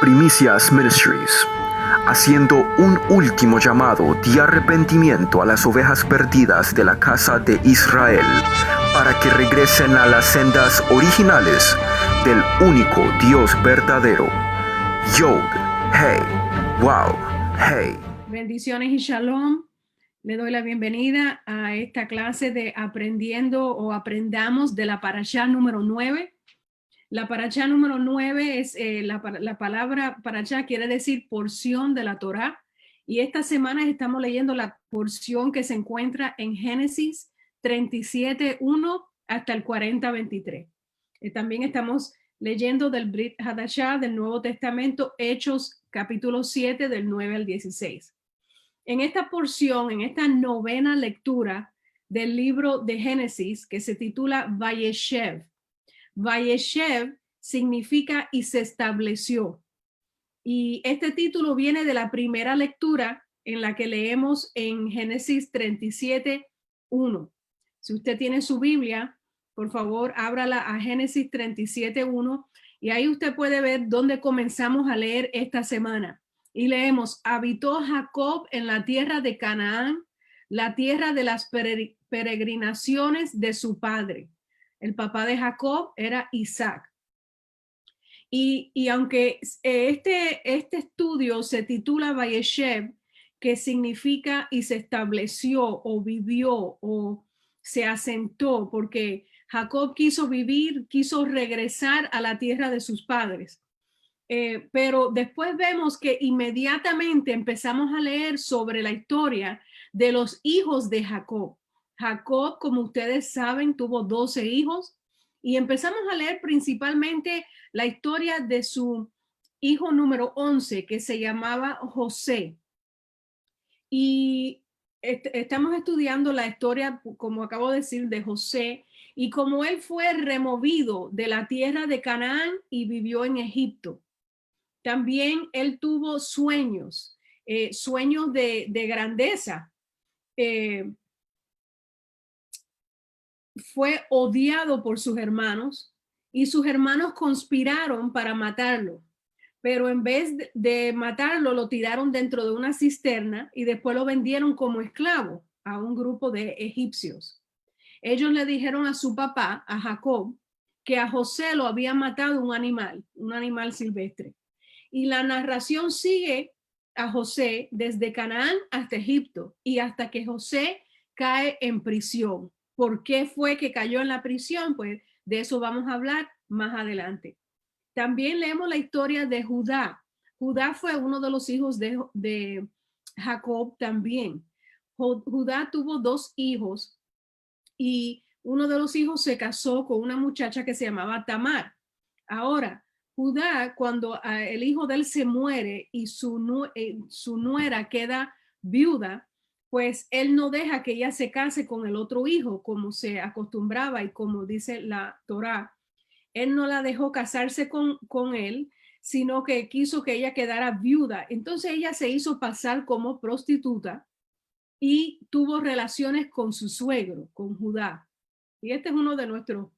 Primicias Ministries, haciendo un último llamado de arrepentimiento a las ovejas perdidas de la casa de Israel, para que regresen a las sendas originales del único Dios verdadero. Yod, Hey, Wow, Hey. Bendiciones y shalom. Le doy la bienvenida a esta clase de aprendiendo o aprendamos de la parashá número 9. La parashá número 9 es la palabra parashá quiere decir porción de la Torá. Y esta semana estamos leyendo la porción que se encuentra en Génesis 37:1 hasta el 40:23. También estamos leyendo del Brit Hadashah del Nuevo Testamento, Hechos capítulo 7 del 9 al 16. En esta porción, en esta novena lectura del libro de Génesis, que se titula Vayeshev. Vayeshev significa y se estableció. Y este título viene de la primera lectura en la que leemos en Génesis 37:1. Si usted tiene su Biblia, por favor, ábrala a Génesis 37:1 y ahí usted puede ver dónde comenzamos a leer esta semana. Y leemos: habitó Jacob en la tierra de Canaán, la tierra de las peregrinaciones de su padre. El papá de Jacob era Isaac. Y aunque este estudio se titula Vayeshev, que significa y se estableció o vivió o se asentó, porque Jacob quiso vivir, quiso regresar a la tierra de sus padres. Pero después vemos que inmediatamente empezamos a leer sobre la historia de los hijos de Jacob. Jacob, como ustedes saben, tuvo 12 hijos y empezamos a leer principalmente la historia de su hijo número 11, que se llamaba José. Y estamos estudiando la historia, como acabo de decir, de José y cómo él fue removido de la tierra de Canaán y vivió en Egipto. También él tuvo sueños, sueños de grandeza. Fue odiado por sus hermanos y sus hermanos conspiraron para matarlo. Pero en vez de matarlo, lo tiraron dentro de una cisterna y después lo vendieron como esclavo a un grupo de egipcios. Ellos le dijeron a su papá, a Jacob, que a José lo había matado un animal silvestre. Y la narración sigue a José desde Canaán hasta Egipto y hasta que José cae en prisión. ¿Por qué fue que cayó en la prisión? Pues de eso vamos a hablar más adelante. También leemos la historia de Judá. Judá fue uno de los hijos de Jacob también. Judá tuvo 2 hijos y uno de los hijos se casó con una muchacha que se llamaba Tamar. Ahora, Judá, cuando el hijo de él se muere y su nuera queda viuda, pues él no deja que ella se case con el otro hijo, como se acostumbraba y como dice la Torá. Él no la dejó casarse con él, sino que quiso que ella quedara viuda. Entonces ella se hizo pasar como prostituta y tuvo relaciones con su suegro, con Judá. Y este es uno de nuestros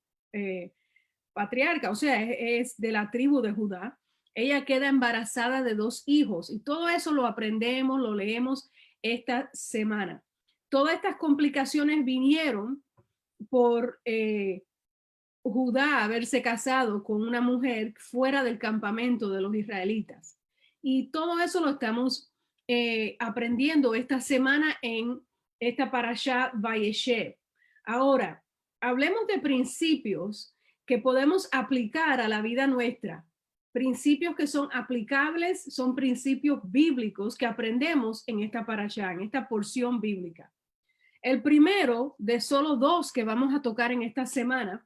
patriarcas, o sea, es de la tribu de Judá. Ella queda embarazada de 2 hijos y todo eso lo aprendemos, lo leemos esta semana. Todas estas complicaciones vinieron por Judá haberse casado con una mujer fuera del campamento de los israelitas. Y todo eso lo estamos aprendiendo esta semana en esta parashá Vayeshev. Ahora, hablemos de principios que podemos aplicar a la vida nuestra. Principios que son aplicables, son principios bíblicos que aprendemos en esta parashá, en esta porción bíblica. El primero de solo 2 que vamos a tocar en esta semana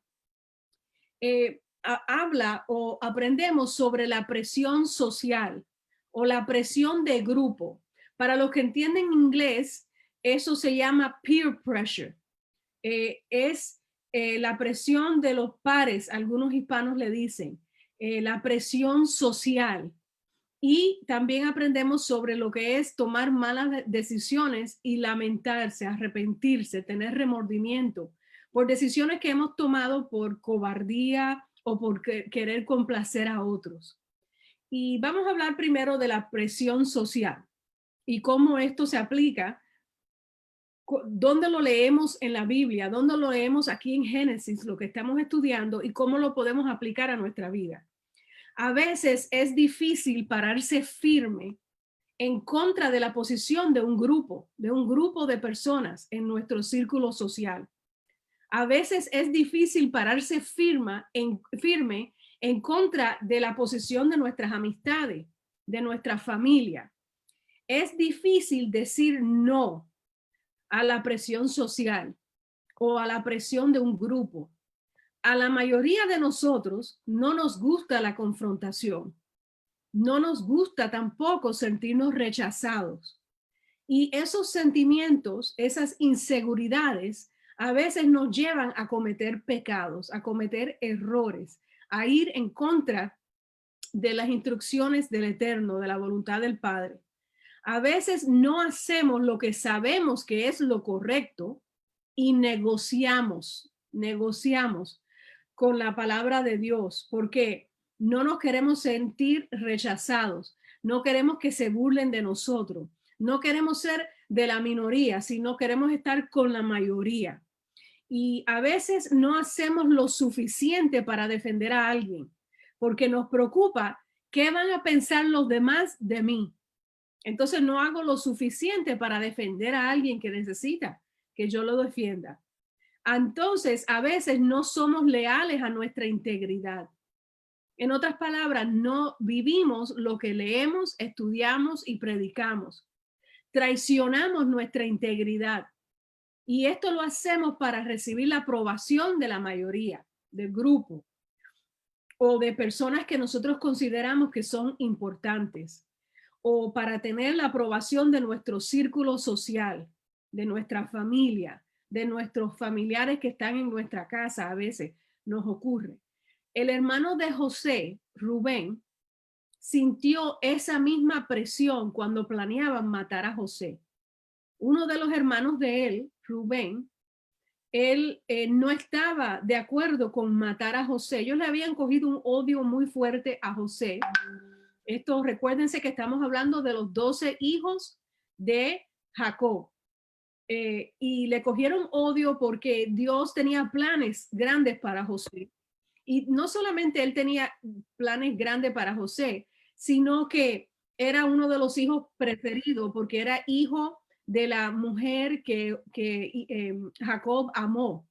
habla o aprendemos sobre la presión social o la presión de grupo. Para los que entienden inglés, eso se llama peer pressure. Es la presión de los pares, algunos hispanos le dicen, la presión social. Y también aprendemos sobre lo que es tomar malas decisiones y lamentarse, arrepentirse, tener remordimiento por decisiones que hemos tomado por cobardía o por querer complacer a otros. Y vamos a hablar primero de la presión social y cómo esto se aplica, dónde lo leemos en la Biblia, dónde lo leemos aquí en Génesis, lo que estamos estudiando, y cómo lo podemos aplicar a nuestra vida. A veces es difícil pararse firme en contra de la posición de un grupo de personas en nuestro círculo social. A veces es difícil pararse firme en contra de la posición de nuestras amistades, de nuestra familia. Es difícil decir no a la presión social o a la presión de un grupo. A la mayoría de nosotros no nos gusta la confrontación. No nos gusta tampoco sentirnos rechazados. Y esos sentimientos, esas inseguridades, a veces nos llevan a cometer pecados, a cometer errores, a ir en contra de las instrucciones del Eterno, de la voluntad del Padre. A veces no hacemos lo que sabemos que es lo correcto y negociamos con la palabra de Dios, porque no nos queremos sentir rechazados, no queremos que se burlen de nosotros, no queremos ser de la minoría, sino queremos estar con la mayoría. Y a veces no hacemos lo suficiente para defender a alguien, porque nos preocupa qué van a pensar los demás de mí. Entonces no hago lo suficiente para defender a alguien que necesita que yo lo defienda. Entonces, a veces no somos leales a nuestra integridad. En otras palabras, no vivimos lo que leemos, estudiamos y predicamos. Traicionamos nuestra integridad. Y esto lo hacemos para recibir la aprobación de la mayoría, del grupo, o de personas que nosotros consideramos que son importantes, o para tener la aprobación de nuestro círculo social, de nuestra familia, de nuestros familiares que están en nuestra casa. A veces nos ocurre. El hermano de José, Rubén, sintió esa misma presión cuando planeaban matar a José. Uno de los hermanos de él, Rubén, él no estaba de acuerdo con matar a José. Ellos le habían cogido un odio muy fuerte a José. Esto, recuérdense que estamos hablando de los 12 hijos de Jacob. Y le cogieron odio porque Dios tenía planes grandes para José. Y no solamente él tenía planes grandes para José, sino que era uno de los hijos preferidos porque era hijo de la mujer que Jacob amó.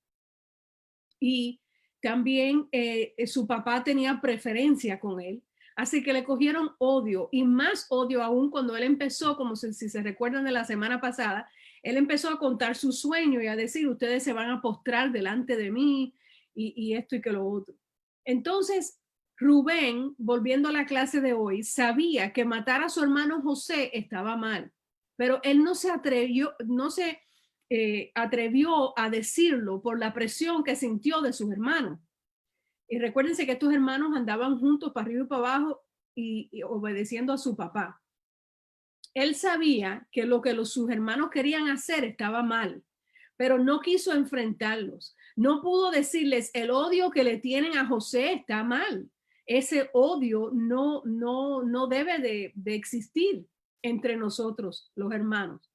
Y también su papá tenía preferencia con él. Así que le cogieron odio, y más odio aún cuando él empezó, como si se recuerdan de la semana pasada, él empezó a contar su sueño y a decir, ustedes se van a postrar delante de mí y esto y que lo otro. Entonces, Rubén, volviendo a la clase de hoy, sabía que matar a su hermano José estaba mal, pero él no se atrevió a decirlo por la presión que sintió de sus hermanos. Y recuérdense que estos hermanos andaban juntos para arriba y para abajo y obedeciendo a su papá. Él sabía que lo que sus hermanos querían hacer estaba mal, pero no quiso enfrentarlos. No pudo decirles, el odio que le tienen a José está mal. Ese odio no debe de existir entre nosotros, los hermanos.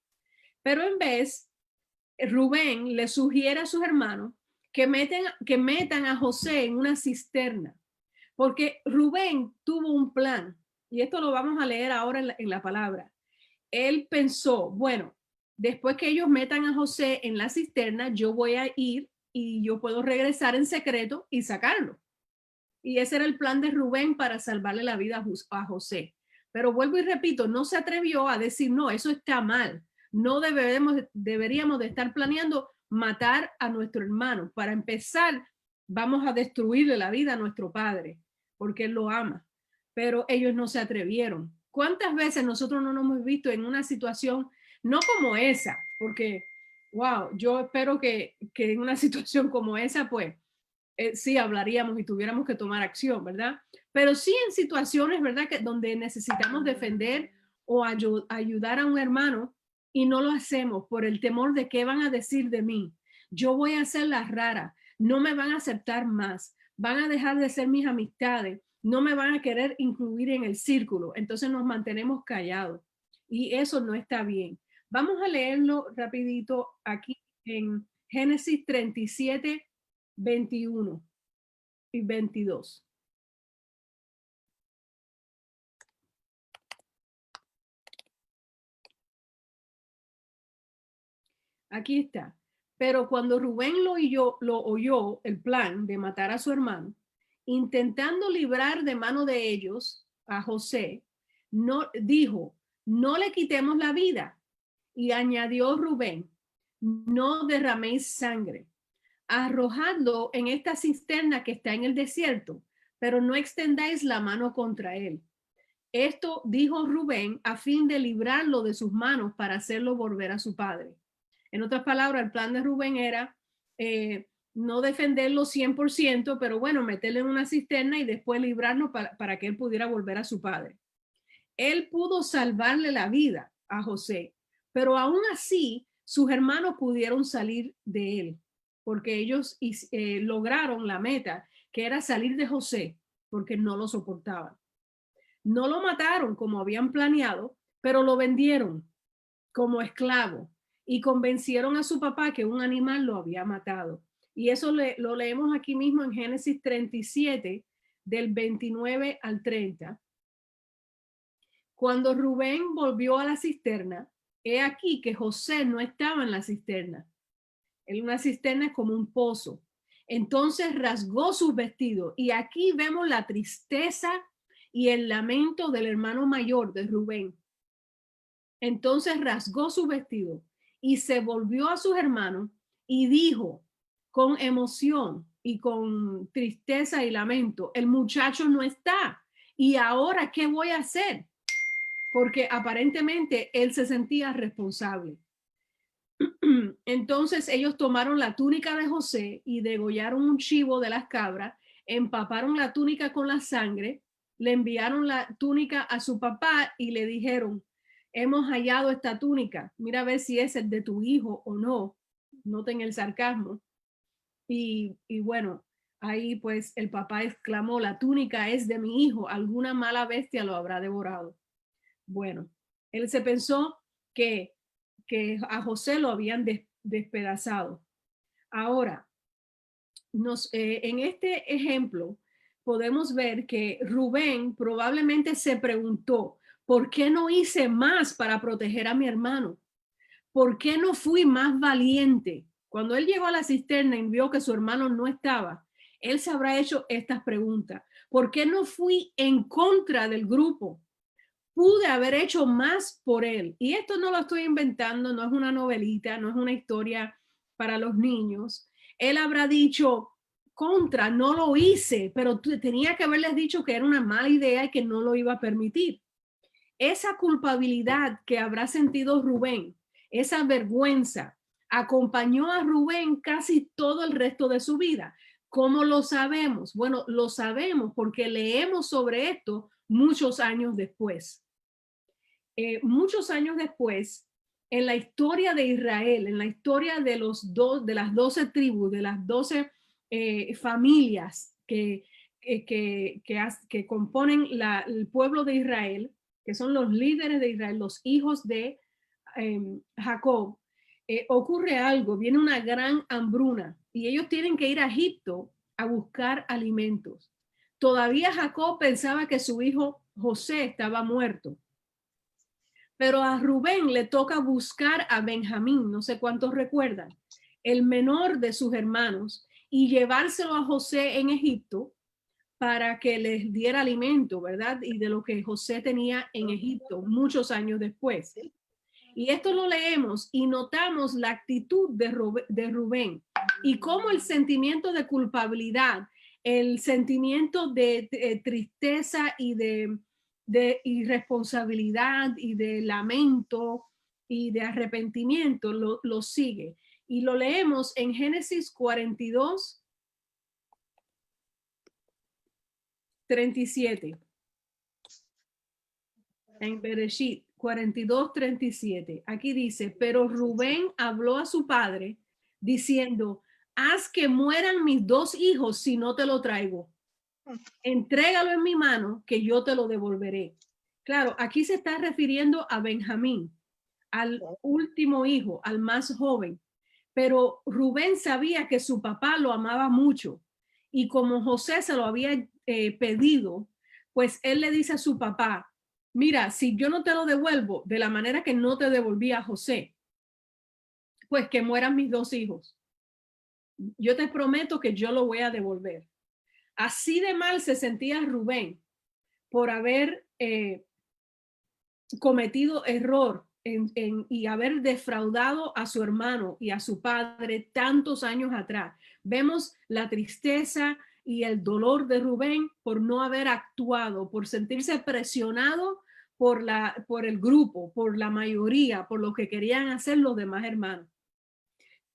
Pero en vez, Rubén le sugiere a sus hermanos que metan a José en una cisterna, porque Rubén tuvo un plan, y esto lo vamos a leer ahora en la palabra. Él pensó, bueno, después que ellos metan a José en la cisterna, yo voy a ir y yo puedo regresar en secreto y sacarlo. Y ese era el plan de Rubén para salvarle la vida a José. Pero vuelvo y repito, no se atrevió a decir, no, eso está mal. No deberíamos de estar planeando matar a nuestro hermano. Para empezar, vamos a destruirle la vida a nuestro padre, porque él lo ama. Pero ellos no se atrevieron. ¿Cuántas veces nosotros no nos hemos visto en una situación, no como esa? Porque, wow, yo espero que en una situación como esa, pues, sí hablaríamos y tuviéramos que tomar acción, ¿verdad? Pero sí en situaciones, ¿verdad? Que donde necesitamos defender o ayudar a un hermano y no lo hacemos por el temor de qué van a decir de mí. Yo voy a hacer la rara, no me van a aceptar más, van a dejar de ser mis amistades, no me van a querer incluir en el círculo, entonces nos mantenemos callados y eso no está bien. Vamos a leerlo rapidito aquí en Génesis 37, 21 y 22. Aquí está. Pero cuando Rubén lo oyó el plan de matar a su hermano, intentando librar de mano de ellos a José, no dijo, no le quitemos la vida. Y añadió Rubén, no derraméis sangre. Arrojadlo en esta cisterna que está en el desierto, pero no extendáis la mano contra él. Esto dijo Rubén a fin de librarlo de sus manos para hacerlo volver a su padre. En otras palabras, el plan de Rubén era no defenderlo 100%, pero bueno, meterle en una cisterna y después librarlo para que él pudiera volver a su padre. Él pudo salvarle la vida a José, pero aún así sus hermanos pudieron salir de él, porque ellos lograron la meta, que era salir de José, porque no lo soportaban. No lo mataron como habían planeado, pero lo vendieron como esclavo y convencieron a su papá que un animal lo había matado. Y eso lo leemos aquí mismo en Génesis 37, del 29 al 30. Cuando Rubén volvió a la cisterna, he aquí que José no estaba en la cisterna. En una cisterna es como un pozo. Entonces rasgó sus vestidos y aquí vemos la tristeza y el lamento del hermano mayor de Rubén. Entonces rasgó su vestido y se volvió a sus hermanos y dijo con emoción y con tristeza y lamento, el muchacho no está. ¿Y ahora qué voy a hacer? Porque aparentemente él se sentía responsable. Entonces ellos tomaron la túnica de José y degollaron un chivo de las cabras, empaparon la túnica con la sangre, le enviaron la túnica a su papá y le dijeron, hemos hallado esta túnica, mira a ver si es el de tu hijo o no. Noten el sarcasmo. Y bueno, ahí pues el papá exclamó, la túnica es de mi hijo, alguna mala bestia lo habrá devorado. Bueno, él se pensó que a José lo habían despedazado. Ahora, en este ejemplo podemos ver que Rubén probablemente se preguntó, ¿por qué no hice más para proteger a mi hermano? ¿Por qué no fui más valiente? Cuando él llegó a la cisterna y vio que su hermano no estaba, él se habrá hecho estas preguntas. ¿Por qué no fui en contra del grupo? Pude haber hecho más por él. Y esto no lo estoy inventando, no es una novelita, no es una historia para los niños. Él habrá dicho, contra, no lo hice, pero tenía que haberles dicho que era una mala idea y que no lo iba a permitir. Esa culpabilidad que habrá sentido Rubén, esa vergüenza, acompañó a Rubén casi todo el resto de su vida. ¿Cómo lo sabemos? Bueno, lo sabemos porque leemos sobre esto muchos años después. Muchos años después, en la historia de Israel, en la historia de las 12 tribus, de las 12 familias que componen el pueblo de Israel, que son los líderes de Israel, los hijos de Jacob, ocurre algo, viene una gran hambruna y ellos tienen que ir a Egipto a buscar alimentos. Todavía Jacob pensaba que su hijo José estaba muerto. Pero a Rubén le toca buscar a Benjamín, no sé cuántos recuerdan, el menor de sus hermanos, y llevárselo a José en Egipto para que les diera alimento, ¿verdad? Y de lo que José tenía en Egipto muchos años después. Y esto lo leemos y notamos la actitud de Rubén y cómo el sentimiento de culpabilidad, el sentimiento de tristeza y de irresponsabilidad y de lamento y de arrepentimiento lo sigue. Y lo leemos en Génesis 42, 37. En Bereshit 42, 37. Aquí dice, pero Rubén habló a su padre diciendo, haz que mueran mis dos hijos si no te lo traigo. entrégalo en mi mano que yo te lo devolveré. Claro, aquí se está refiriendo a Benjamín, al último hijo, al más joven. Pero Rubén sabía que su papá lo amaba mucho y como José se lo había pedido, pues él le dice a su papá, mira, si yo no te lo devuelvo de la manera que no te devolví a José, pues que mueran mis dos hijos. Yo te prometo que yo lo voy a devolver. Así de mal se sentía Rubén por haber cometido error y haber defraudado a su hermano y a su padre tantos años atrás. Vemos la tristeza y el dolor de Rubén por no haber actuado, por sentirse presionado por el grupo, por la mayoría, por lo que querían hacer los demás hermanos.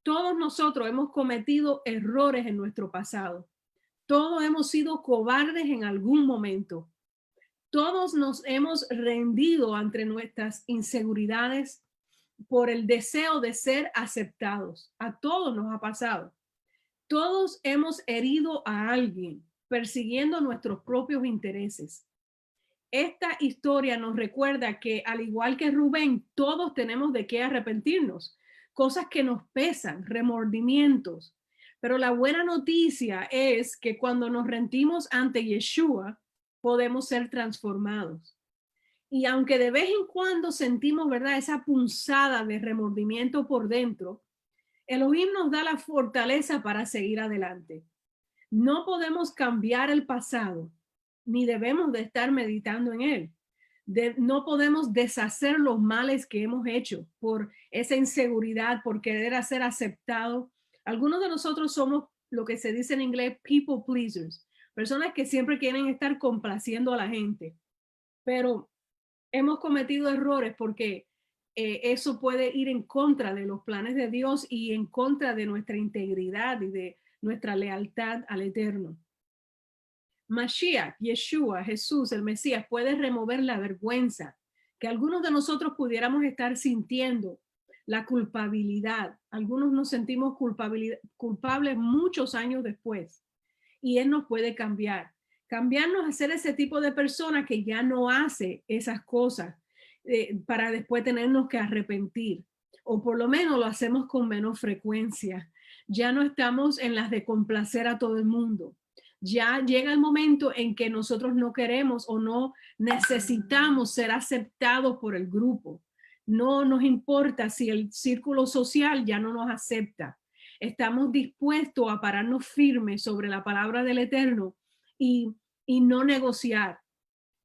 Todos nosotros hemos cometido errores en nuestro pasado. Todos hemos sido cobardes en algún momento. Todos nos hemos rendido ante nuestras inseguridades por el deseo de ser aceptados. A todos nos ha pasado. Todos hemos herido a alguien persiguiendo nuestros propios intereses. Esta historia nos recuerda que, al igual que Rubén, todos tenemos de qué arrepentirnos, cosas que nos pesan, remordimientos. Pero la buena noticia es que cuando nos rendimos ante Yeshua, podemos ser transformados. Y aunque de vez en cuando sentimos, ¿verdad?, esa punzada de remordimiento por dentro, Elohim nos da la fortaleza para seguir adelante. No podemos cambiar el pasado, ni debemos de estar meditando en él. No podemos deshacer los males que hemos hecho por esa inseguridad, por querer ser aceptados. Algunos de nosotros somos lo que se dice en inglés people pleasers, personas que siempre quieren estar complaciendo a la gente, pero hemos cometido errores porque eso puede ir en contra de los planes de Dios y en contra de nuestra integridad y de nuestra lealtad al Eterno. Mashiach, Yeshua, Jesús, el Mesías, puede remover la vergüenza que algunos de nosotros pudiéramos estar sintiendo, la culpabilidad. Algunos nos sentimos culpables muchos años después y Él nos puede cambiarnos a ser ese tipo de persona que ya no hace esas cosas para después tenernos que arrepentir, o por lo menos lo hacemos con menos frecuencia. Ya no estamos en las de complacer a todo el mundo. Ya llega el momento en que nosotros no queremos o no necesitamos ser aceptados por el grupo. No nos importa si el círculo social ya no nos acepta. Estamos dispuestos a pararnos firmes sobre la palabra del Eterno y no negociar.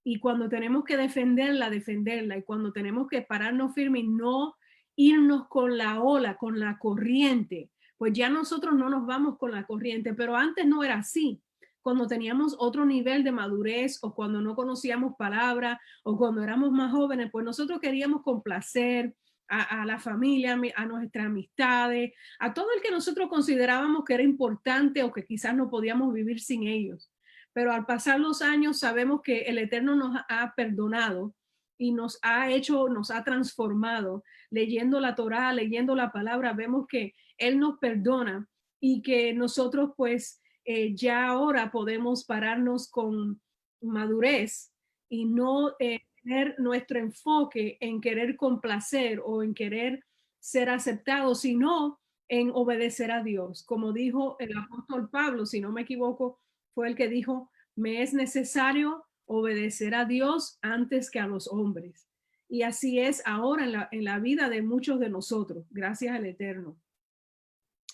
Y cuando tenemos que defenderla, defenderla. Y cuando tenemos que pararnos firmes y no irnos con la ola, con la corriente, pues ya nosotros no nos vamos con la corriente. Pero antes no era así. Cuando teníamos otro nivel de madurez o cuando no conocíamos palabras o cuando éramos más jóvenes, pues nosotros queríamos complacer a la familia, a nuestras amistades, a todo el que nosotros considerábamos que era importante o que quizás no podíamos vivir sin ellos. Pero al pasar los años sabemos que el Eterno nos ha perdonado y nos ha transformado. Leyendo la Torá, leyendo la palabra, vemos que Él nos perdona y que nosotros pues ya ahora podemos pararnos con madurez y no tener nuestro enfoque en querer complacer o en querer ser aceptados, sino en obedecer a Dios. Como dijo el apóstol Pablo, si no me equivoco, fue el que dijo, me es necesario obedecer a Dios antes que a los hombres. Y así es ahora en la vida de muchos de nosotros, gracias al Eterno.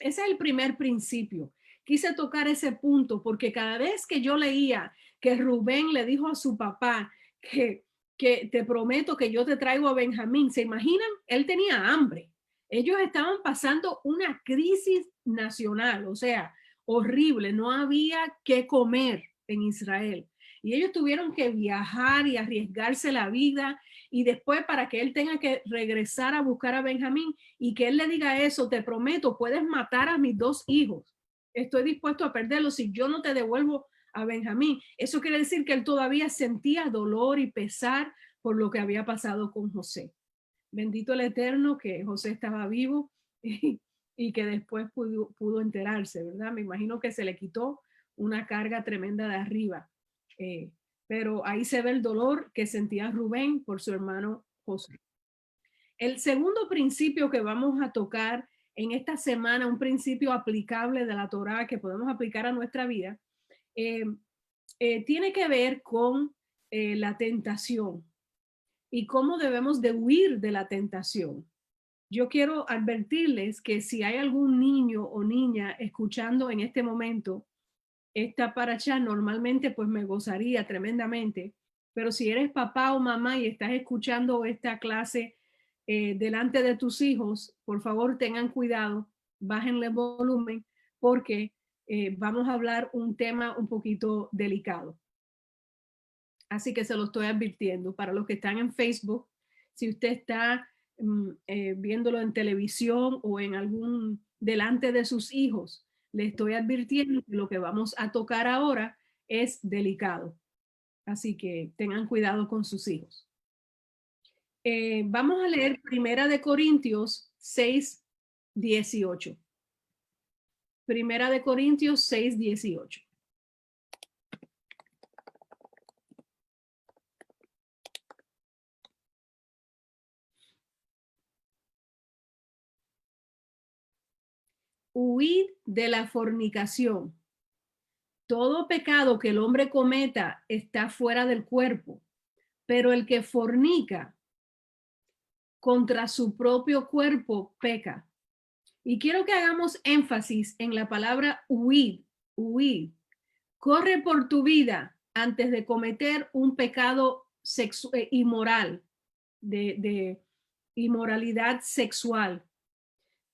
Ese es el primer principio. Quise tocar ese punto porque cada vez que yo leía que Rubén le dijo a su papá que te prometo que yo te traigo a Benjamín, ¿se imaginan? Él tenía hambre. Ellos estaban pasando una crisis nacional, o sea, horrible. No había qué comer en Israel. Y ellos tuvieron que viajar y arriesgarse la vida y después para que él tenga que regresar a buscar a Benjamín y que él le diga eso, te prometo, puedes matar a mis dos hijos. Estoy dispuesto a perderlos si yo no te devuelvo a Benjamín. Eso quiere decir que él todavía sentía dolor y pesar por lo que había pasado con José. Bendito el Eterno que José estaba vivo y que después pudo enterarse, ¿verdad? Me imagino que se le quitó una carga tremenda de arriba. Pero ahí se ve el dolor que sentía Rubén por su hermano José. El segundo principio que vamos a tocar en esta semana, un principio aplicable de la Torá que podemos aplicar a nuestra vida, tiene que ver con la tentación y cómo debemos de huir de la tentación. Yo quiero advertirles que si hay algún niño o niña escuchando en este momento esta parashá, normalmente pues me gozaría tremendamente, pero si eres papá o mamá y estás escuchando esta clase delante de tus hijos, por favor tengan cuidado, bájenle el volumen porque vamos a hablar un tema un poquito delicado. Así que se lo estoy advirtiendo. Para los que están en Facebook, si usted está viéndolo en televisión o en delante de sus hijos, le estoy advirtiendo que lo que vamos a tocar ahora es delicado. Así que tengan cuidado con sus hijos. Vamos a leer Primera de Corintios 6:18. Primera de Corintios 6:18. Huid de la fornicación. Todo pecado que el hombre cometa está fuera del cuerpo, pero el que fornica contra su propio cuerpo peca. Y quiero que hagamos énfasis en la palabra huir, huir. Corre por tu vida antes de cometer un pecado inmoral, de inmoralidad sexual.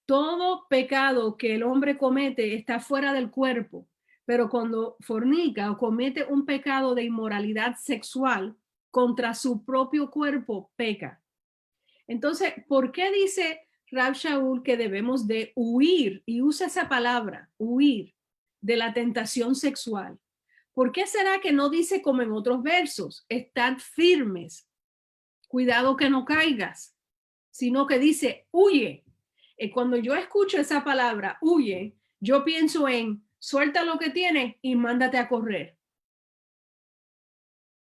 Todo pecado que el hombre comete está fuera del cuerpo, pero cuando fornica o comete un pecado de inmoralidad sexual contra su propio cuerpo, peca. Entonces, ¿por qué dice Rab Shaul que debemos de huir? Y usa esa palabra, huir, de la tentación sexual. ¿Por qué será que no dice como en otros versos, estad firmes, cuidado que no caigas, sino que dice, huye? Cuando yo escucho esa palabra, huye, yo pienso en suelta lo que tienes y mándate a correr.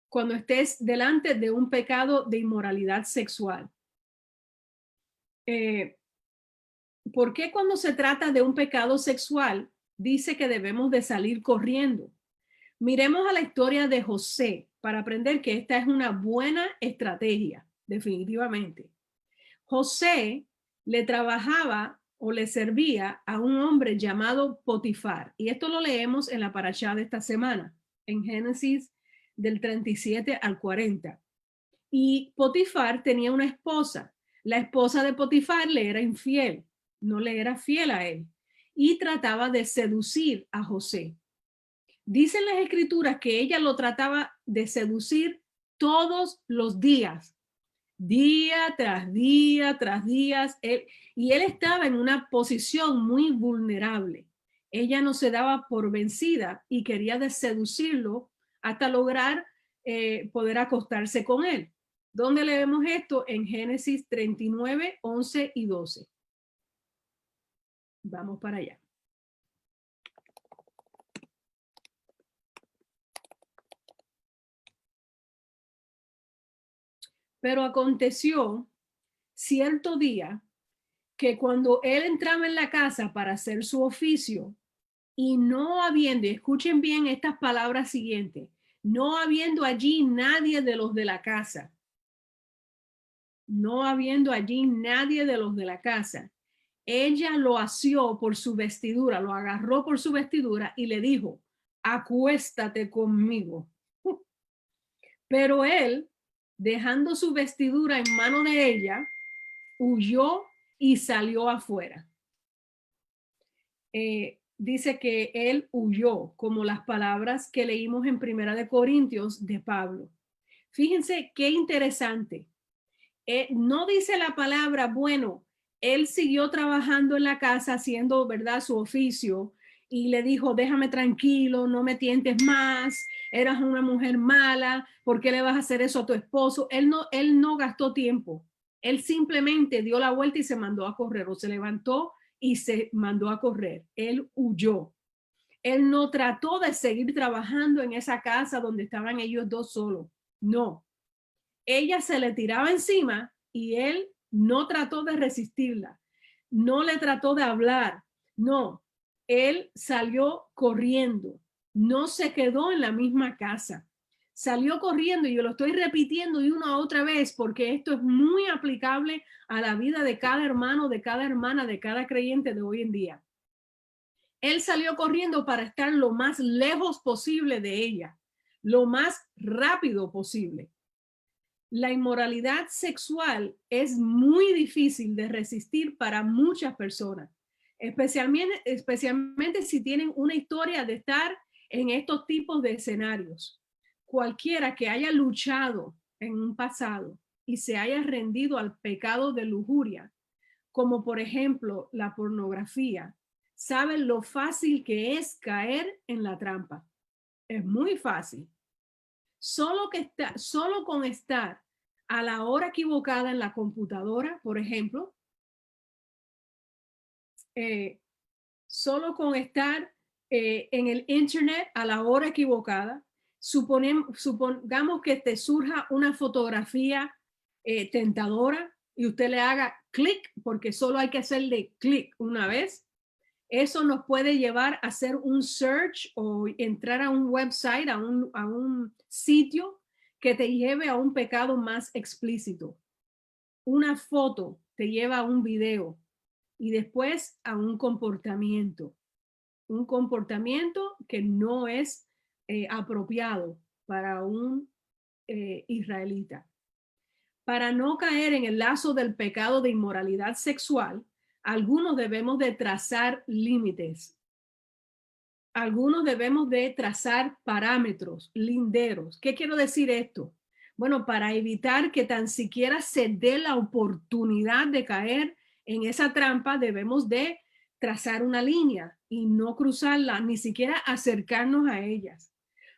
Cuando estés delante de un pecado de inmoralidad sexual. ¿Por qué cuando se trata de un pecado sexual dice que debemos de salir corriendo? Miremos a la historia de José para aprender que esta es una buena estrategia, definitivamente. José le trabajaba o le servía a un hombre llamado Potifar. Y esto lo leemos en la parashá de esta semana, en Génesis del 37 al 40. Y Potifar tenía una esposa. La esposa de Potifar le era infiel, no le era fiel a él. Y trataba de seducir a José. Dicen las escrituras que ella lo trataba de seducir todos los días. Día tras día, tras días, y él estaba en una posición muy vulnerable. Ella no se daba por vencida y quería de seducirlo hasta lograr poder acostarse con él. ¿Dónde leemos esto? En Génesis 39, 11 y 12. Vamos para allá. Pero aconteció cierto día que cuando él entraba en la casa para hacer su oficio y no habiendo, y escuchen bien estas palabras siguientes, no habiendo allí nadie de los de la casa, no habiendo allí nadie de los de la casa, ella lo asió por su vestidura, lo agarró por su vestidura y le dijo, acuéstate conmigo. Pero él, dejando su vestidura en mano de ella, huyó y salió afuera. Dice que él huyó, como las palabras que leímos en Primera de Corintios de Pablo. Fíjense qué interesante. No dice la palabra, bueno, él siguió trabajando en la casa haciendo, ¿verdad?, su oficio y le dijo, déjame tranquilo, no me tientes más, eras una mujer mala, ¿por qué le vas a hacer eso a tu esposo? Él no gastó tiempo. Él simplemente dio la vuelta y se mandó a correr, o se levantó y se mandó a correr. Él huyó. Él no trató de seguir trabajando en esa casa donde estaban ellos dos solos. No. Ella se le tiraba encima y él no trató de resistirla. No le trató de hablar. No. Él salió corriendo. No se quedó en la misma casa. Salió corriendo, y yo lo estoy repitiendo de una a otra vez porque esto es muy aplicable a la vida de cada hermano, de cada hermana, de cada creyente de hoy en día. Él salió corriendo para estar lo más lejos posible de ella, lo más rápido posible. La inmoralidad sexual es muy difícil de resistir para muchas personas, especialmente si tienen una historia de estar en estos tipos de escenarios. Cualquiera que haya luchado en un pasado y se haya rendido al pecado de lujuria, como por ejemplo la pornografía, saben lo fácil que es caer en la trampa. Es muy fácil. Solo con estar a la hora equivocada en la computadora, por ejemplo, solo con estar en el internet a la hora equivocada, supongamos que te surja una fotografía tentadora y usted le haga clic, porque solo hay que hacerle clic una vez. Eso nos puede llevar a hacer un search o entrar a un website, a un sitio que te lleve a un pecado más explícito. Una foto te lleva a un video y después a un comportamiento que no es apropiado para un israelita. Para no caer en el lazo del pecado de inmoralidad sexual, algunos debemos de trazar límites. Algunos debemos de trazar parámetros, linderos. ¿Qué quiero decir esto? Bueno, para evitar que tan siquiera se dé la oportunidad de caer en esa trampa, debemos de trazar una línea y no cruzarla, ni siquiera acercarnos a ellas.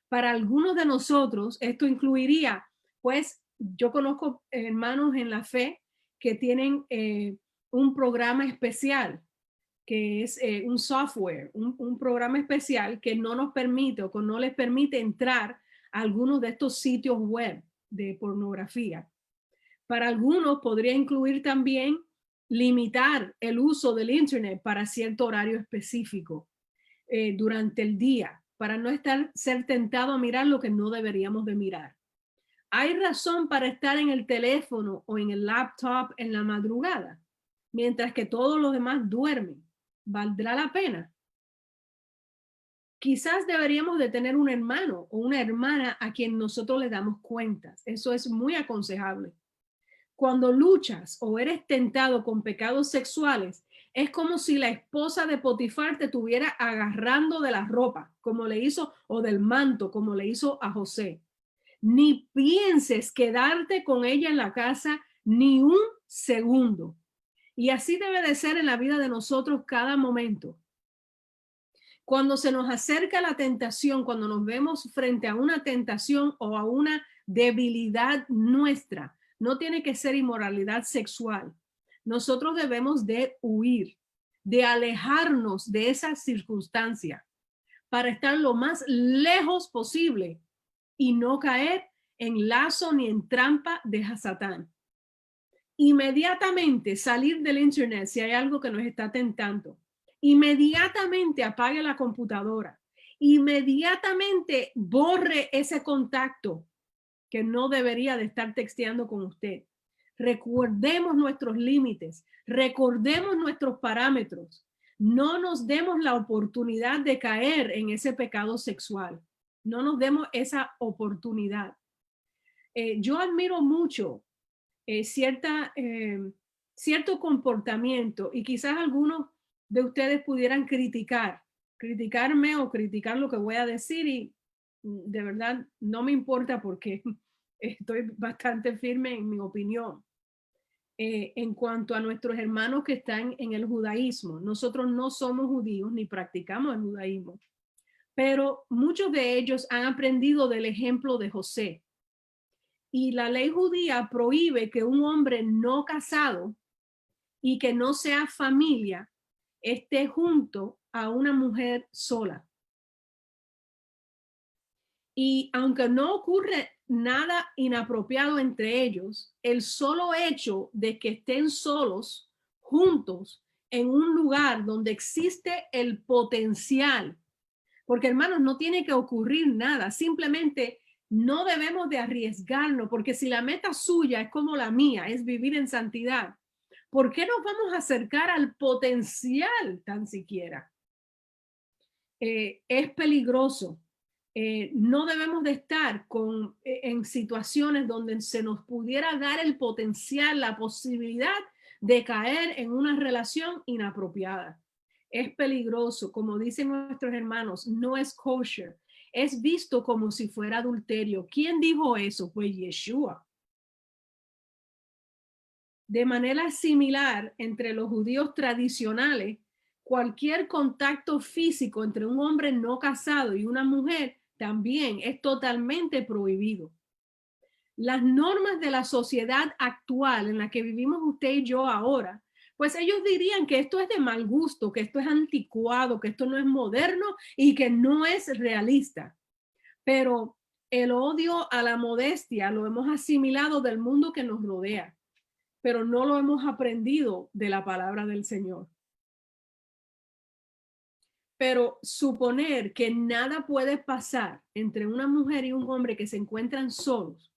Para algunos de nosotros, esto incluiría, pues, yo conozco hermanos en la fe que tienen un programa especial, que es un software, un programa especial que no nos permite o que no les permite entrar a algunos de estos sitios web de pornografía. Para algunos podría incluir también limitar el uso del internet para cierto horario específico durante el día, para no ser tentado a mirar lo que no deberíamos de mirar. ¿Hay razón para estar en el teléfono o en el laptop en la madrugada, mientras que todos los demás duermen? ¿Valdrá la pena? Quizás deberíamos de tener un hermano o una hermana a quien nosotros le damos cuentas. Eso es muy aconsejable. Cuando luchas o eres tentado con pecados sexuales, es como si la esposa de Potifar te estuviera agarrando de la ropa, como le hizo, o del manto, como le hizo a José. Ni pienses quedarte con ella en la casa ni un segundo. Y así debe de ser en la vida de nosotros cada momento. Cuando se nos acerca la tentación, cuando nos vemos frente a una tentación o a una debilidad nuestra, no tiene que ser inmoralidad sexual. Nosotros debemos de huir, de alejarnos de esa circunstancia para estar lo más lejos posible y no caer en lazo ni en trampa de Satán. Inmediatamente salir del internet si hay algo que nos está tentando. Inmediatamente apague la computadora. Inmediatamente borre ese contacto que no debería de estar texteando con usted. Recordemos nuestros límites, recordemos nuestros parámetros. No nos demos la oportunidad de caer en ese pecado sexual. No nos demos esa oportunidad. Yo admiro mucho cierto comportamiento, y quizás algunos de ustedes pudieran criticarme o criticar lo que voy a decir, y de verdad no me importa porque estoy bastante firme en mi opinión. En cuanto a nuestros hermanos que están en el judaísmo, nosotros no somos judíos ni practicamos el judaísmo, pero muchos de ellos han aprendido del ejemplo de José. Y la ley judía prohíbe que un hombre no casado y que no sea familia esté junto a una mujer sola. Y aunque no ocurre nada inapropiado entre ellos, el solo hecho de que estén solos, juntos, en un lugar donde existe el potencial, porque hermanos, no tiene que ocurrir nada, simplemente no debemos de arriesgarnos, porque si la meta suya es como la mía, es vivir en santidad, ¿por qué nos vamos a acercar al potencial tan siquiera? Es peligroso. No debemos de estar en situaciones donde se nos pudiera dar el potencial, la posibilidad de caer en una relación inapropiada. Es peligroso, como dicen nuestros hermanos, no es kosher. Es visto como si fuera adulterio. ¿Quién dijo eso? Fue Yeshua. De manera similar, entre los judíos tradicionales, cualquier contacto físico entre un hombre no casado y una mujer también es totalmente prohibido. Las normas de la sociedad actual en la que vivimos usted y yo ahora, pues ellos dirían que esto es de mal gusto, que esto es anticuado, que esto no es moderno y que no es realista. Pero el odio a la modestia lo hemos asimilado del mundo que nos rodea, pero no lo hemos aprendido de la palabra del Señor. Pero suponer que nada puede pasar entre una mujer y un hombre que se encuentran solos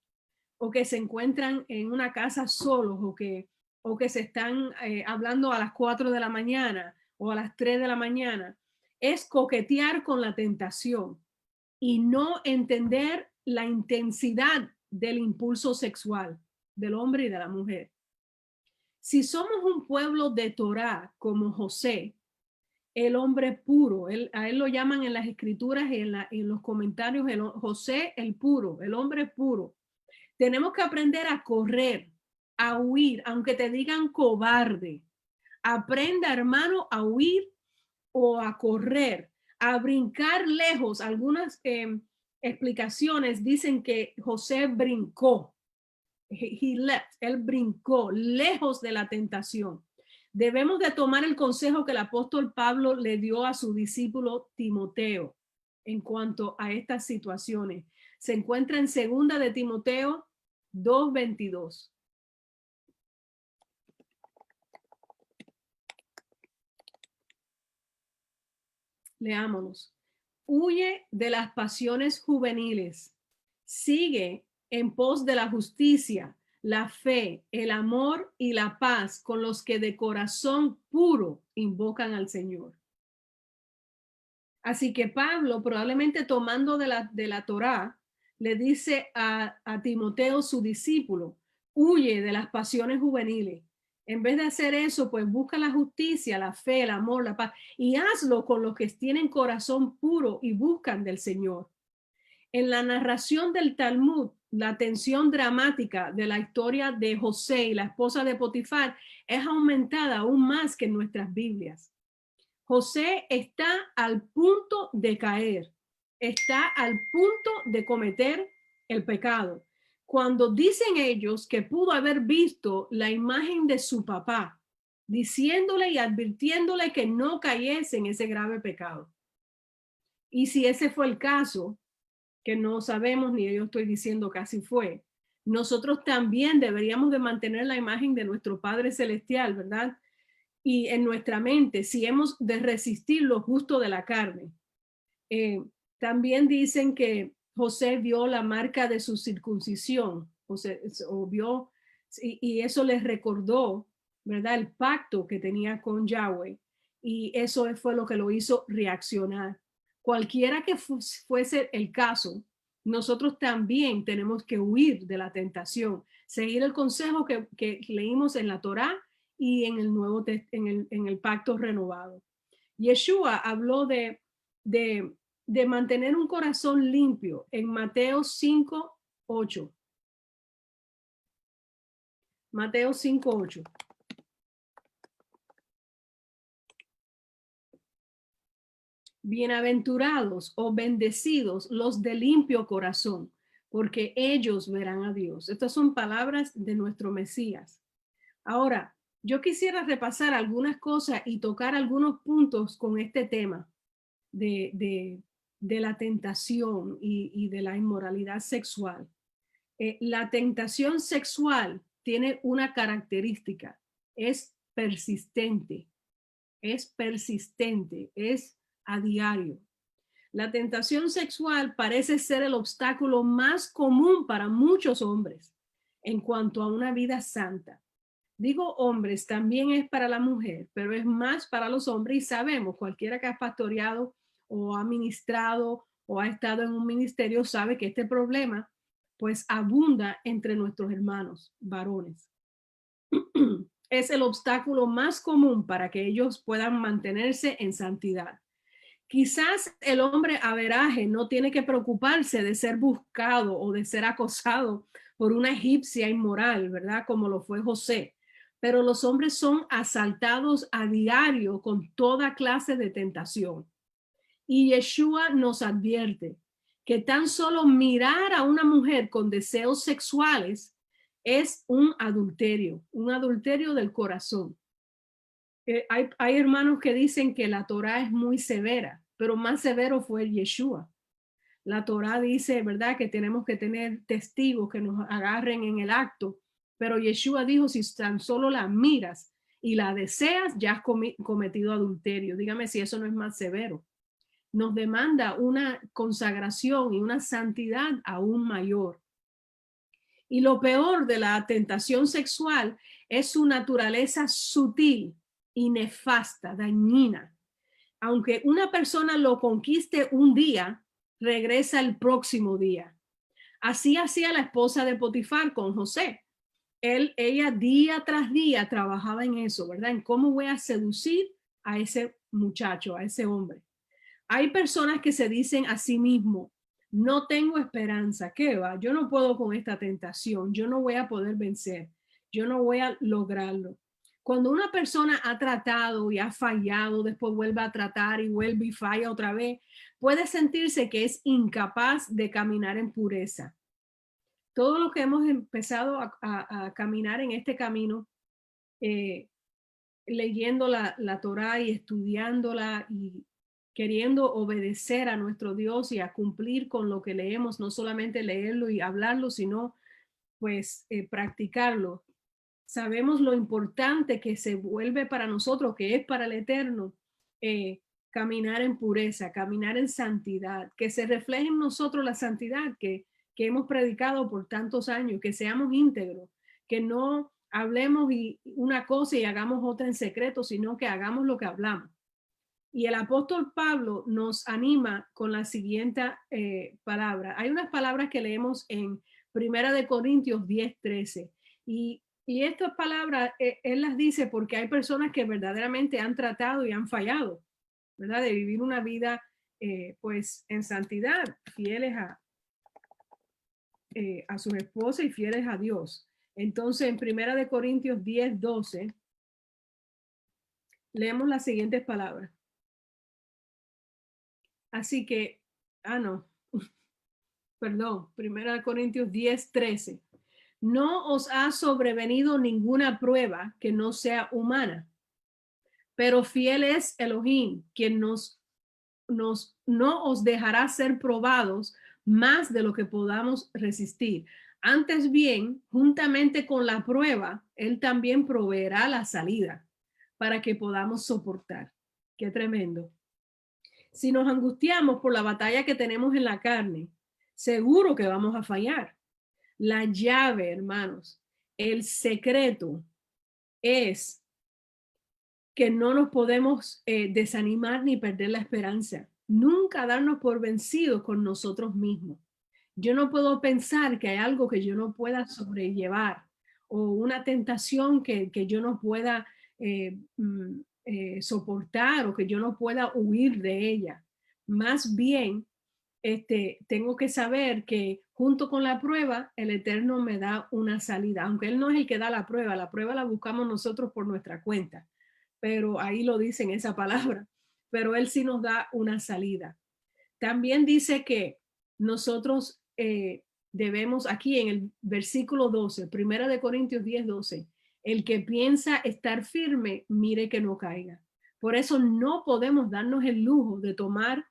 o que se encuentran en una casa solos o que se están hablando a las 4 de la mañana o a las 3 de la mañana es coquetear con la tentación y no entender la intensidad del impulso sexual del hombre y de la mujer. Si somos un pueblo de Torá como José, el hombre puro, a él lo llaman en las escrituras y en los comentarios, José el puro, el hombre puro. Tenemos que aprender a correr, a huir, aunque te digan cobarde. Aprenda, hermano, a huir o a correr, a brincar lejos. Algunas explicaciones dicen que José brincó. He left, él brincó lejos de la tentación. Debemos de tomar el consejo que el apóstol Pablo le dio a su discípulo Timoteo en cuanto a estas situaciones. Se encuentra en segunda de Timoteo 2:22. Leámonos. Huye de las pasiones juveniles. Sigue en pos de la justicia, la fe, el amor y la paz con los que de corazón puro invocan al Señor. Así que Pablo, probablemente tomando de la Torá, le dice a Timoteo, su discípulo, huye de las pasiones juveniles. En vez de hacer eso, pues busca la justicia, la fe, el amor, la paz, y hazlo con los que tienen corazón puro y buscan del Señor. En la narración del Talmud, la tensión dramática de la historia de José y la esposa de Potifar es aumentada aún más que en nuestras Biblias. José está al punto de caer, está al punto de cometer el pecado. Cuando dicen ellos que pudo haber visto la imagen de su papá, diciéndole y advirtiéndole que no cayese en ese grave pecado. Y si ese fue el caso, que no sabemos ni yo estoy diciendo que así fue, nosotros también deberíamos de mantener la imagen de nuestro Padre Celestial, ¿verdad? Y en nuestra mente, si hemos de resistir lo justo de la carne. También dicen que José vio la marca de su circuncisión, o vio, y eso les recordó, ¿verdad? El pacto que tenía con Yahweh, y eso fue lo que lo hizo reaccionar. Cualquiera que fuese el caso, nosotros también tenemos que huir de la tentación, seguir el consejo que leímos en la Torá y en el nuevo en el pacto renovado. Yeshua habló de mantener un corazón limpio en Mateo 5:8. Mateo 5:8. Bienaventurados o bendecidos los de limpio corazón, porque ellos verán a Dios. Estas son palabras de nuestro Mesías. Ahora, yo quisiera repasar algunas cosas y tocar algunos puntos con este tema de de la tentación y de la inmoralidad sexual. La tentación sexual tiene una característica, es persistente, es a diario. La tentación sexual parece ser el obstáculo más común para muchos hombres en cuanto a una vida santa. Digo hombres, también es para la mujer, pero es más para los hombres y sabemos, cualquiera que ha pastoreado o ha ministrado o ha estado en un ministerio sabe que este problema pues abunda entre nuestros hermanos varones. Es el obstáculo más común para que ellos puedan mantenerse en santidad. Quizás el hombre averaje no tiene que preocuparse de ser buscado o de ser acosado por una egipcia inmoral, ¿verdad? Como lo fue José. Pero los hombres son asaltados a diario con toda clase de tentación. Y Yeshua nos advierte que tan solo mirar a una mujer con deseos sexuales es un adulterio del corazón. Hay hermanos que dicen que la Torá es muy severa, pero más severo fue Yeshua. La Torá dice, ¿verdad?, que tenemos que tener testigos que nos agarren en el acto, pero Yeshua dijo, si tan solo la miras y la deseas, ya has cometido adulterio. Dígame si eso no es más severo. Nos demanda una consagración y una santidad aún mayor. Y lo peor de la tentación sexual es su naturaleza sutil y nefasta, dañina. Aunque una persona lo conquiste un día, regresa el próximo día. Así hacía la esposa de Potifar con José. Ella día tras día trabajaba en eso, ¿verdad? En cómo voy a seducir a ese muchacho, a ese hombre. Hay personas que se dicen a sí mismos, no tengo esperanza, ¿qué va? Yo no puedo con esta tentación, yo no voy a poder vencer, yo no voy a lograrlo. Cuando una persona ha tratado y ha fallado, después vuelve a tratar y vuelve y falla otra vez, puede sentirse que es incapaz de caminar en pureza. Todos los que hemos empezado a caminar en este camino, leyendo la Torá y estudiándola y queriendo obedecer a nuestro Dios y a cumplir con lo que leemos, no solamente leerlo y hablarlo, sino pues practicarlo. Sabemos lo importante que se vuelve para nosotros, que es para el Eterno, caminar en pureza, caminar en santidad, que se refleje en nosotros la santidad que hemos predicado por tantos años, que seamos íntegros, que no hablemos una cosa y hagamos otra en secreto, sino que hagamos lo que hablamos. Y el apóstol Pablo nos anima con la siguiente palabra. Hay unas palabras que leemos en Primera de Corintios 10:13 y estas palabras él las dice porque hay personas que verdaderamente han tratado y han fallado, ¿verdad? De vivir una vida pues en santidad, fieles a sus esposas y fieles a Dios. Entonces en Primera de Corintios 10:12 leemos las siguientes palabras. Así que, perdón, Primera de Corintios 10:13. No os ha sobrevenido ninguna prueba que no sea humana, pero fiel es Elohim, quien no os dejará ser probados más de lo que podamos resistir. Antes bien, juntamente con la prueba, él también proveerá la salida para que podamos soportar. Qué tremendo. Si nos angustiamos por la batalla que tenemos en la carne, seguro que vamos a fallar. La llave, hermanos, el secreto es que no nos podemos desanimar ni perder la esperanza. Nunca darnos por vencidos con nosotros mismos. Yo no puedo pensar que hay algo que yo no pueda sobrellevar o una tentación que yo no pueda soportar o que yo no pueda huir de ella. Más bien, tengo que saber que junto con la prueba, el Eterno me da una salida, aunque Él no es el que da la prueba la buscamos nosotros por nuestra cuenta, pero ahí lo dice en esa palabra, pero Él sí nos da una salida. También dice que nosotros debemos, aquí en el versículo 12, Primera de Corintios 10:12, el que piensa estar firme, mire que no caiga. Por eso no podemos darnos el lujo de tomar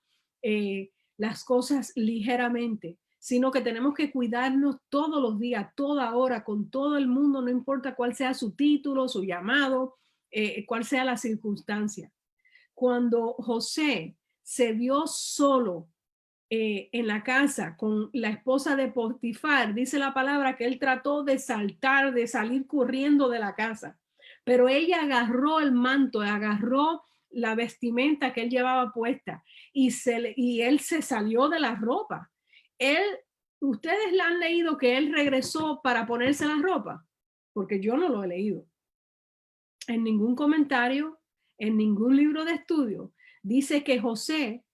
las cosas ligeramente, sino que tenemos que cuidarnos todos los días, toda hora, con todo el mundo, no importa cuál sea su título, su llamado, cuál sea la circunstancia. Cuando José se vio solo en la casa con la esposa de Potifar, dice la palabra que él trató de saltar, de salir corriendo de la casa, pero ella agarró el manto, agarró la vestimenta que él llevaba puesta y él se salió de la ropa. Ustedes le han leído que él regresó para ponerse la ropa, porque yo no lo he leído. En ningún comentario, en ningún libro de estudio, dice que José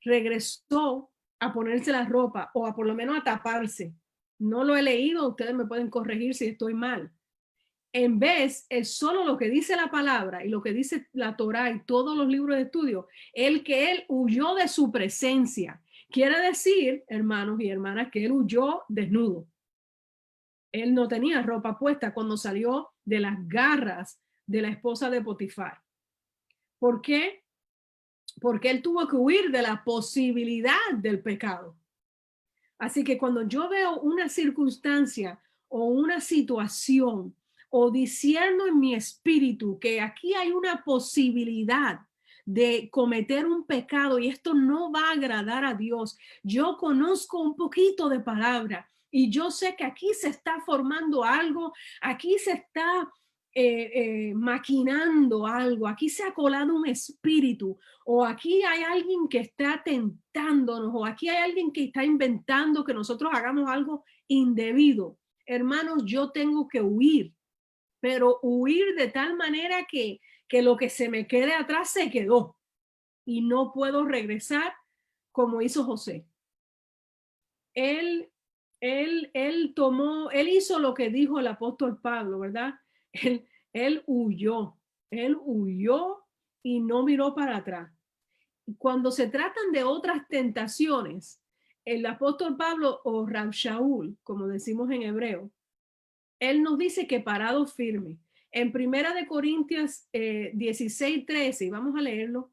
regresó a ponerse la ropa o a por lo menos a taparse. No lo he leído, ustedes me pueden corregir si estoy mal. En vez, es solo lo que dice la palabra y lo que dice la Torá y todos los libros de estudio, que él huyó de su presencia. Quiere decir, hermanos y hermanas, que él huyó desnudo. Él no tenía ropa puesta cuando salió de las garras de la esposa de Potifar. ¿Por qué? Porque él tuvo que huir de la posibilidad del pecado. Así que cuando yo veo una circunstancia o una situación o diciendo en mi espíritu que aquí hay una posibilidad de cometer un pecado y esto no va a agradar a Dios, yo conozco un poquito de palabra y yo sé que aquí se está formando algo, aquí se está maquinando algo, aquí se ha colado un espíritu, o aquí hay alguien que está tentándonos, o aquí hay alguien que está inventando que nosotros hagamos algo indebido. Hermanos, yo tengo que huir, pero huir de tal manera que lo que se me quede atrás se quedó y no puedo regresar como hizo José. Él hizo lo que dijo el apóstol Pablo, ¿verdad? Él huyó y no miró para atrás. Cuando se tratan de otras tentaciones, el apóstol Pablo o Rab Shaul, como decimos en hebreo, él nos dice que parado firme. En Primera de Corintios 16:13, vamos a leerlo.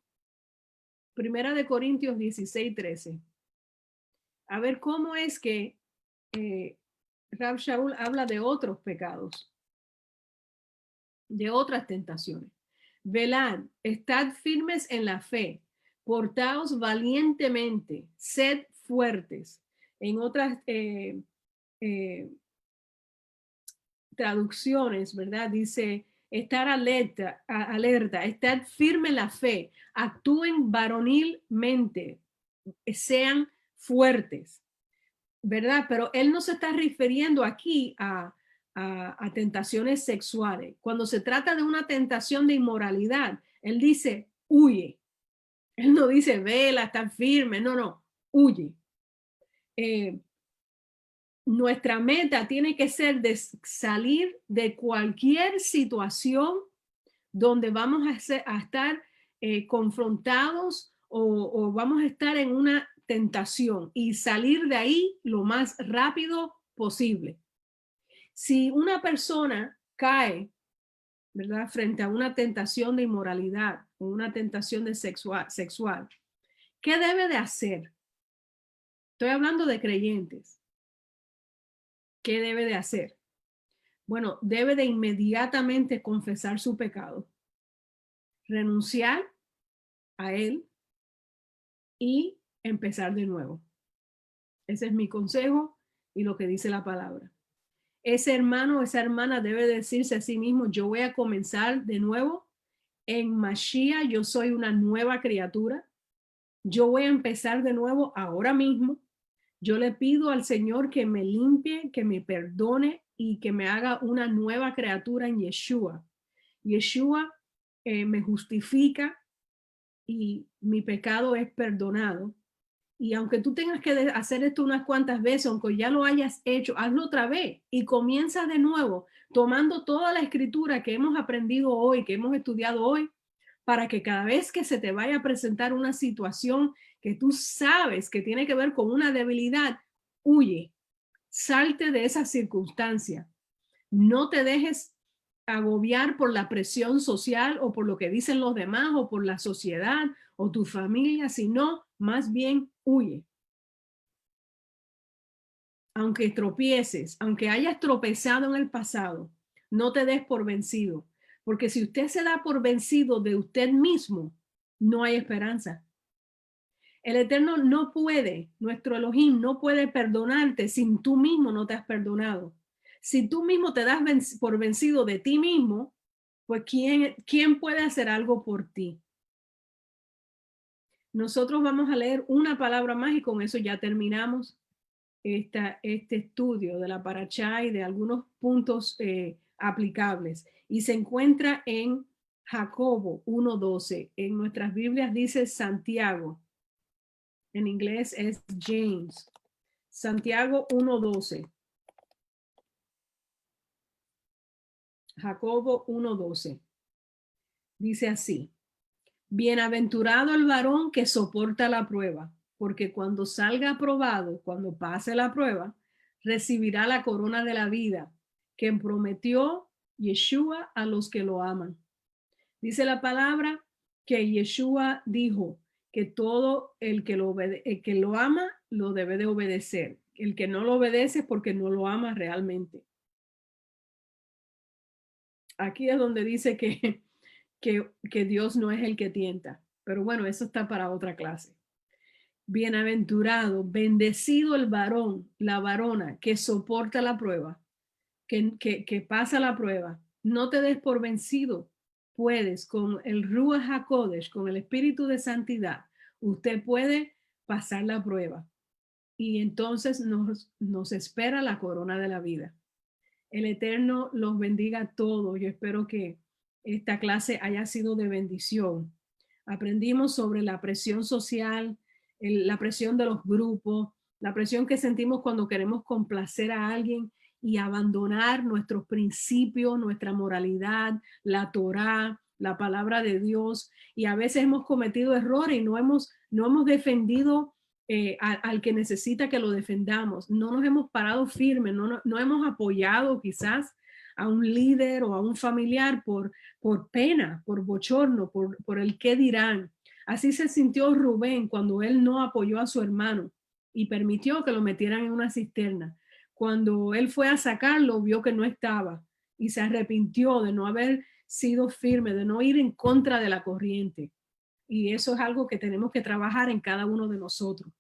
Primera de Corintios 16:13. A ver cómo es que Rab Shaul habla de otros pecados, de otras tentaciones. Velad, estad firmes en la fe, portaos valientemente, sed fuertes. En otras traducciones, ¿verdad? Dice, estar alerta, estar firme en la fe, actúen varonilmente, sean fuertes, ¿verdad? Pero él no se está refiriendo aquí a tentaciones sexuales. Cuando se trata de una tentación de inmoralidad, él dice, huye. Él no dice, vela, está firme, no, huye. Nuestra meta tiene que ser de salir de cualquier situación donde vamos a estar confrontados o vamos a estar en una tentación y salir de ahí lo más rápido posible. Si una persona cae, ¿verdad?, frente a una tentación de inmoralidad o una tentación de sexual, ¿qué debe de hacer? Estoy hablando de creyentes. ¿Qué debe de hacer? Bueno, debe de inmediatamente confesar su pecado, renunciar a él y empezar de nuevo. Ese es mi consejo y lo que dice la palabra. Ese hermano o esa hermana debe decirse a sí mismo, yo voy a comenzar de nuevo. En Mashiach yo soy una nueva criatura. Yo voy a empezar de nuevo ahora mismo. Yo le pido al Señor que me limpie, que me perdone y que me haga una nueva criatura en Yeshua. Yeshua me justifica y mi pecado es perdonado. Y aunque tú tengas que hacer esto unas cuantas veces, aunque ya lo hayas hecho, hazlo otra vez y comienza de nuevo, tomando toda la escritura que hemos aprendido hoy, que hemos estudiado hoy, para que cada vez que se te vaya a presentar una situación que tú sabes que tiene que ver con una debilidad, huye, salte de esa circunstancia. No te dejes agobiar por la presión social o por lo que dicen los demás o por la sociedad o tu familia, sino más bien huye. aunque tropieces, aunque hayas tropezado en el pasado, no te des por vencido, porque si usted se da por vencido de usted mismo, no hay esperanza. El Eterno no puede, nuestro Elohim no puede perdonarte si tú mismo no te has perdonado. Si tú mismo te das por vencido de ti mismo, pues ¿quién puede hacer algo por ti? Nosotros vamos a leer una palabra más y con eso ya terminamos este estudio de la Parashá y de algunos puntos aplicables. Y se encuentra en Jacobo 1:12. En nuestras Biblias dice Santiago. En inglés es James. Santiago 1:12. Jacobo 1:12. Dice así: bienaventurado el varón que soporta la prueba, porque cuando salga aprobado, cuando pase la prueba, recibirá la corona de la vida que prometió Yeshua a los que lo aman. Dice la palabra que Yeshua dijo que todo el que lo ama lo debe de obedecer. El que no lo obedece es porque no lo ama realmente. Aquí es donde dice que Dios no es el que tienta. Pero bueno, eso está para otra clase. Bienaventurado, bendecido el varón, la varona que soporta la prueba, que pasa la prueba. No te des por vencido. Puedes con el Ruach HaKodesh, con el Espíritu de Santidad, usted puede pasar la prueba. Y entonces nos espera la corona de la vida. El Eterno los bendiga a todos. Yo espero que esta clase haya sido de bendición. Aprendimos sobre la presión social, la presión de los grupos, la presión que sentimos cuando queremos complacer a alguien y abandonar nuestros principios, nuestra moralidad, la Torá, la palabra de Dios. Y a veces hemos cometido errores y no hemos defendido al que necesita que lo defendamos. No nos hemos parado firmes, no hemos apoyado quizás a un líder o a un familiar por pena, por bochorno, por el qué dirán. Así se sintió Rubén cuando él no apoyó a su hermano y permitió que lo metieran en una cisterna. Cuando él fue a sacarlo, vio que no estaba y se arrepintió de no haber sido firme, de no ir en contra de la corriente. Y eso es algo que tenemos que trabajar en cada uno de nosotros.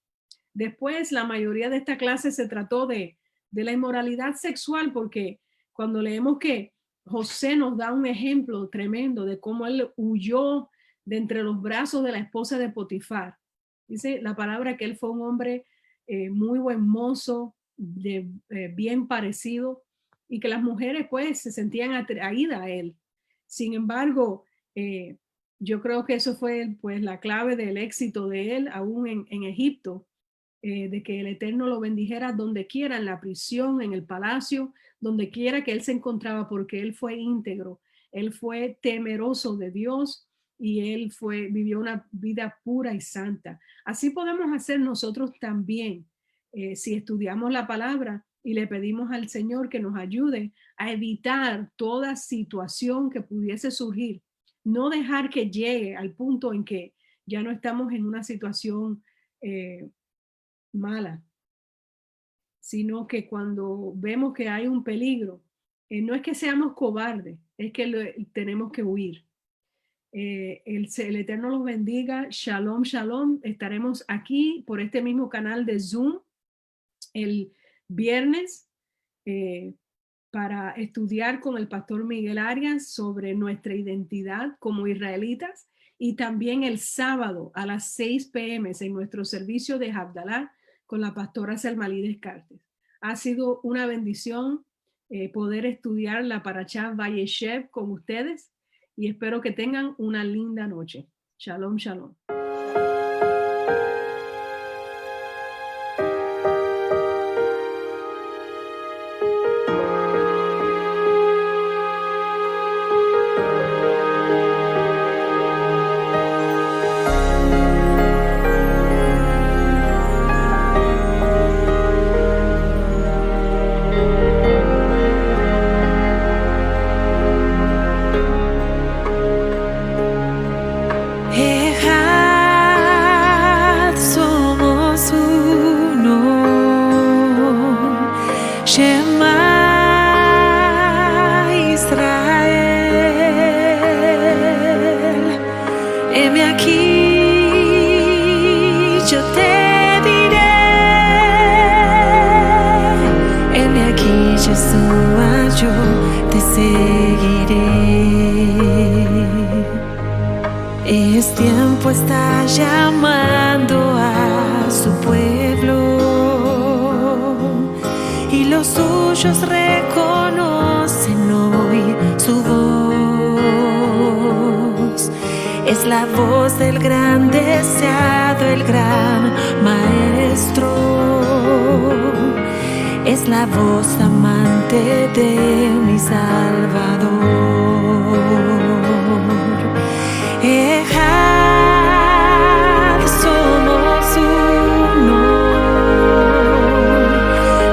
Después, la mayoría de esta clase se trató de la inmoralidad sexual, porque cuando leemos que José nos da un ejemplo tremendo de cómo él huyó de entre los brazos de la esposa de Potifar. Dice la palabra que él fue un hombre muy buen mozo, bien parecido, y que las mujeres pues se sentían atraídas a él. Sin embargo, yo creo que eso fue pues la clave del éxito de él aún en Egipto, de que el Eterno lo bendijera donde quiera, en la prisión, en el palacio, donde quiera que él se encontraba, porque él fue íntegro, él fue temeroso de Dios y él vivió una vida pura y santa. Así podemos hacer nosotros también, si estudiamos la palabra y le pedimos al Señor que nos ayude a evitar toda situación que pudiese surgir. No dejar que llegue al punto en que ya no estamos en una situación mala, sino que cuando vemos que hay un peligro, no es que seamos cobardes, es que tenemos que huir. El Eterno los bendiga. Shalom, shalom. Estaremos aquí por este mismo canal de Zoom el viernes para estudiar con el pastor Miguel Arias sobre nuestra identidad como israelitas, y también el sábado a las 6 p.m. en nuestro servicio de Havdalah con la pastora Selmalí Descartes. Ha sido una bendición poder estudiar la Parashá Vayeshev con ustedes y espero que tengan una linda noche. Shalom, shalom. Hey, muchos reconocen hoy su voz. Es la voz del gran deseado, el gran maestro. Es la voz amante de mi Salvador. Ejad, somos uno.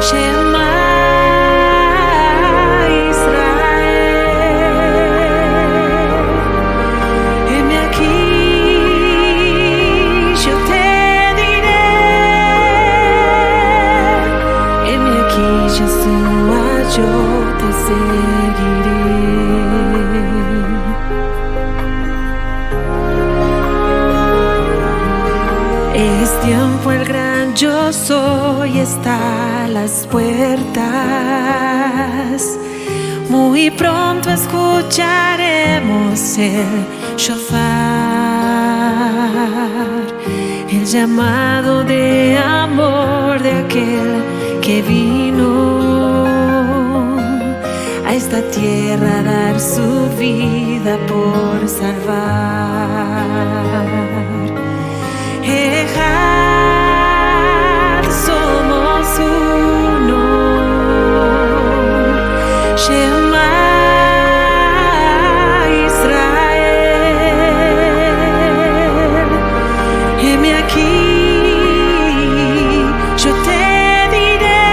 Shema Israel. Heme aquí, yo te diré. Heme aquí, Yeshua, yo te seguiré. Es tiempo, el gran yo soy está a las puertas. Muy pronto escucharemos el shofar, el llamado de amor de aquel que vino a esta tierra a dar su vida por salvar. Ejad, somos uno. Shema Israel. Heme aquí, yo te diré.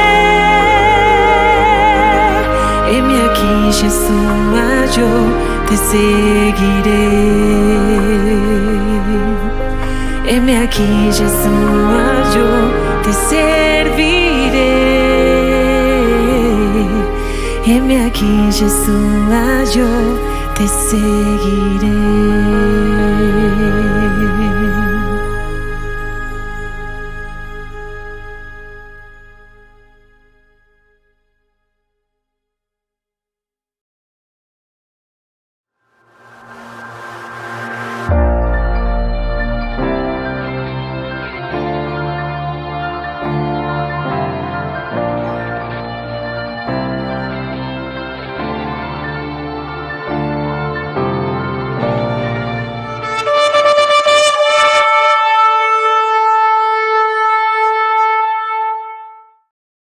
Heme aquí, Yeshua, yo te seguiré. Heme aquí, Yeshua, yo te serviré. Heme aquí, Yeshua, yo te seguiré.